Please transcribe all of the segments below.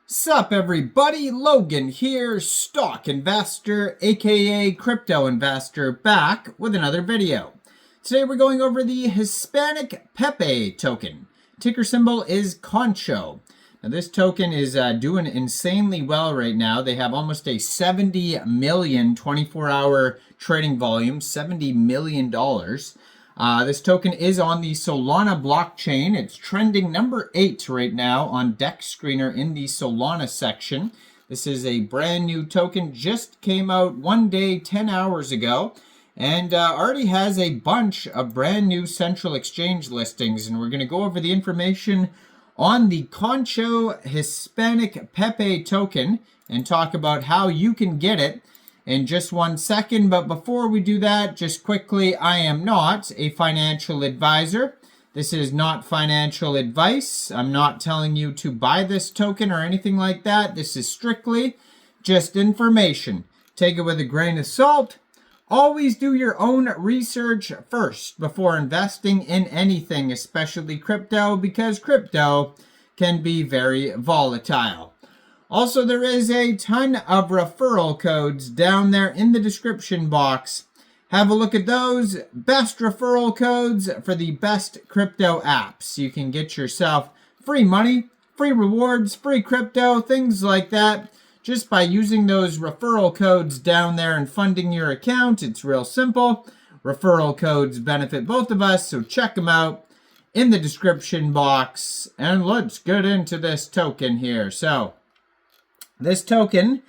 Sup everybody, Logan here, stock investor, aka crypto investor, back with another video. Today we're going over the Hispanic Pepe token. Ticker symbol is CONCHO. Now this token is doing insanely well right now. They have almost a 70 million 24-hour trading volume, $70 million. This token is on the Solana blockchain. It's trending number 8 right now on DEX Screener in the Solana section. This is a brand new token, just came out one day, 10 hours ago, and already has a bunch of brand new central exchange listings. And we're going to go over the information on the CONCHO Hispanic Pepe token and talk about how you can get it in just 1 second. But before we do that, just quickly, I am not a financial advisor. This is not financial advice. I'm not telling you to buy this token or anything like that. This is strictly just information. Take it with a grain of salt. Always do your own research first before investing in anything, especially crypto, because crypto can be very volatile. Also, there is a ton of referral codes down there in the description box. Have a look at those. Best referral codes for the best crypto apps. You can get yourself free money, free rewards, free crypto, things like that, just by using those referral codes down there and funding your account. It's real simple. Referral codes benefit both of us, so check them out in the description box. And let's get into this token here. So this token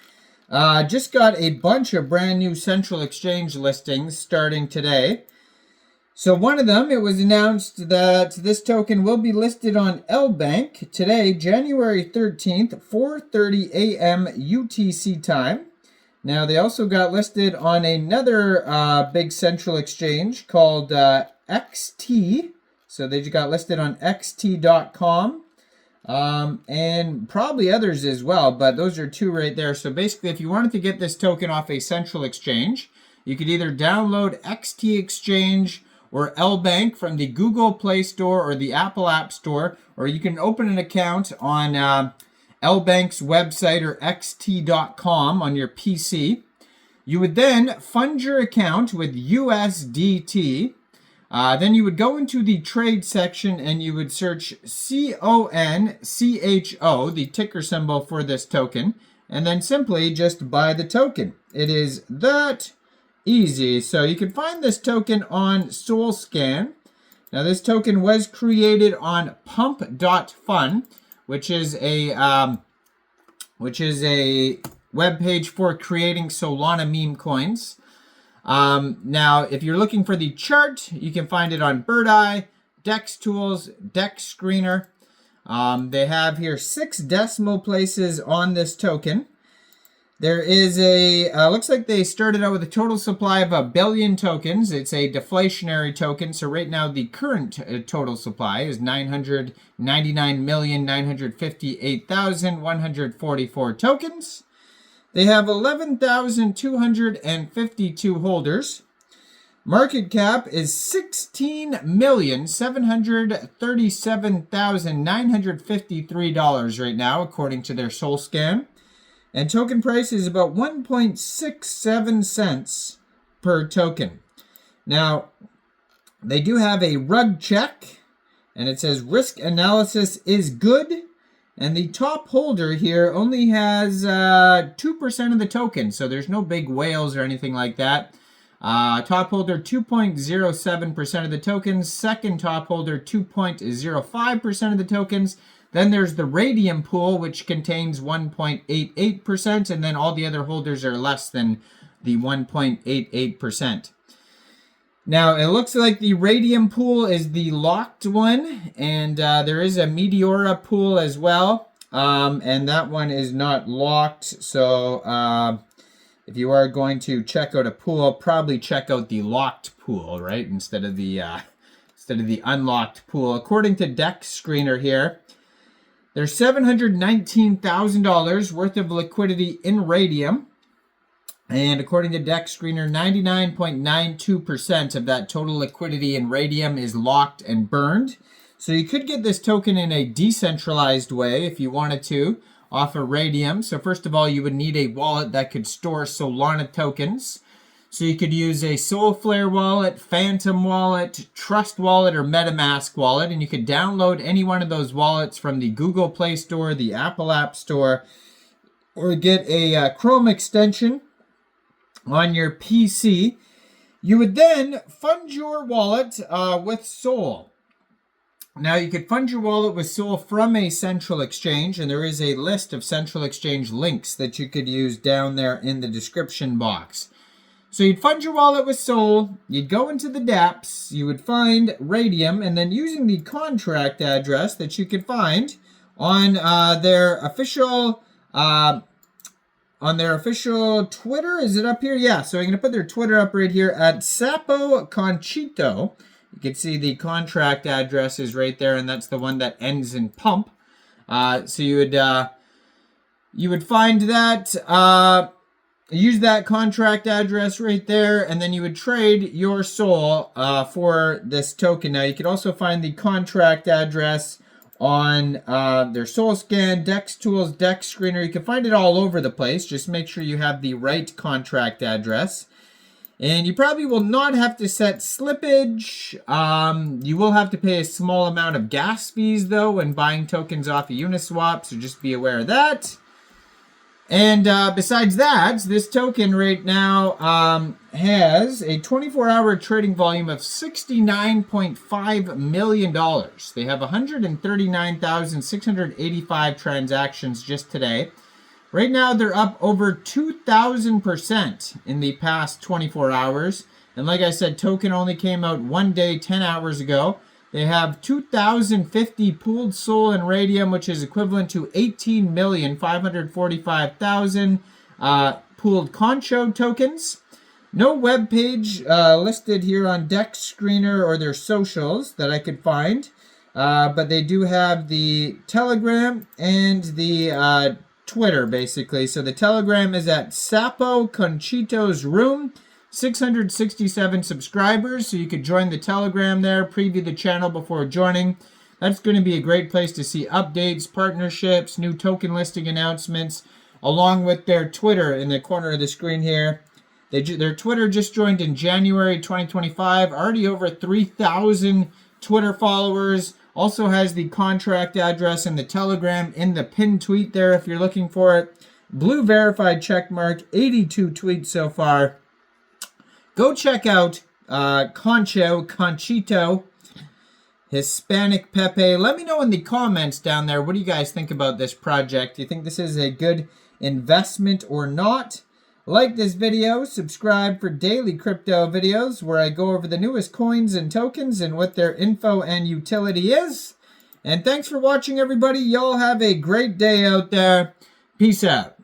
just got a bunch of brand new central exchange listings starting today. So one of them, it was announced that this token will be listed on Lbank today, January 13th, 4:30 a.m. UTC time. Now they also got listed on another big central exchange called XT. So they just got listed on xt.com. And probably others as well, but those are two right there. So basically, if you wanted to get this token off a central exchange, you could either download XT Exchange or Lbank from the Google Play Store or the Apple App Store, or you can open an account on Lbank's website or xt.com on your PC. You would then fund your account with USDT. Then you would go into the trade section and you would search CONCHO, the ticker symbol for this token, and then simply just buy the token. It is that easy. So you can find this token on SolScan. Now this token was created on pump.fun, which is a web page for creating Solana meme coins. Now, if you're looking for the chart, you can find it on Birdeye, DEX Tools, DEX Screener. They have here 6 decimal places on this token. There is looks like they started out with a total supply of 1 billion tokens. It's a deflationary token. So right now the current total supply is 999,958,144 tokens. They have 11,252 holders. Market cap is $16,737,953 right now, according to their SolScan. And token price is about 1.67 cents per token. Now, they do have a rug check, and it says risk analysis is good. And the top holder here only has 2% of the token, so there's no big whales or anything like that. Top holder, 2.07% of the tokens. Second top holder, 2.05% of the tokens. Then there's the Raydium pool, which contains 1.88%, and then all the other holders are less than the 1.88%. Now, it looks like the Raydium pool is the locked one, and there is a Meteora pool as well, and that one is not locked. So if you are going to check out a pool, probably check out the locked pool, right, instead of the unlocked pool. According to DEX Screener here, there's $719,000 worth of liquidity in Raydium. And according to DEX Screener, 99.92% of that total liquidity in Raydium is locked and burned. So you could get this token in a decentralized way if you wanted to off of Raydium. So first of all, you would need a wallet that could store Solana tokens. So you could use a Soulflare wallet, Phantom wallet, Trust wallet, or MetaMask wallet, and you could download any one of those wallets from the Google Play Store, the Apple App Store, or get a Chrome extension on your PC. You would then fund your wallet with Sol. Now, you could fund your wallet with Sol from a central exchange, and there is a list of central exchange links that you could use down there in the description box. So you'd fund your wallet with Sol, you'd go into the dApps, you would find Raydium, and then using the contract address that you could find on their official Twitter. Is it up here? Yeah, so I'm going to put their Twitter up right here at Sapo Conchito. You can see the contract address is right there, and that's the one that ends in pump. So you would find that, use that contract address right there, and then you would trade your Sol for this token. Now, you could also find the contract address on their SolScan, Dex Tools, Dex Screener. You can find it all over the place. Just make sure you have the right contract address. And you probably will not have to set slippage. You will have to pay a small amount of gas fees, though, when buying tokens off of Uniswap, so just be aware of that. And besides that, this token right now has a 24-hour trading volume of $69.5 million. They have 139,685 transactions just today. Right now, they're up over 2,000% in the past 24 hours. And like I said, token only came out one day, 10 hours ago. They have 2,050 pooled Sol and Raydium, which is equivalent to 18,545,000 pooled Concho tokens. No web page listed here on Dex Screener or their socials that I could find. But they do have the Telegram and the Twitter, basically. So the Telegram is at Sapo Conchito's Room. 667 subscribers, so you could join the Telegram there, preview the channel before joining. That's going to be a great place to see updates, partnerships, new token listing announcements, along with their Twitter in the corner of the screen here. Their Twitter just joined in January 2025, already over 3,000 Twitter followers. Also has the contract address in the Telegram in the pinned tweet there if you're looking for it. Blue verified checkmark, 82 tweets so far. Go check out Conchito, Hispanic Pepe. Let me know in the comments down there, what do you guys think about this project? Do you think this is a good investment or not? Like this video, subscribe for daily crypto videos where I go over the newest coins and tokens and what their info and utility is. And thanks for watching, everybody. Y'all have a great day out there. Peace out.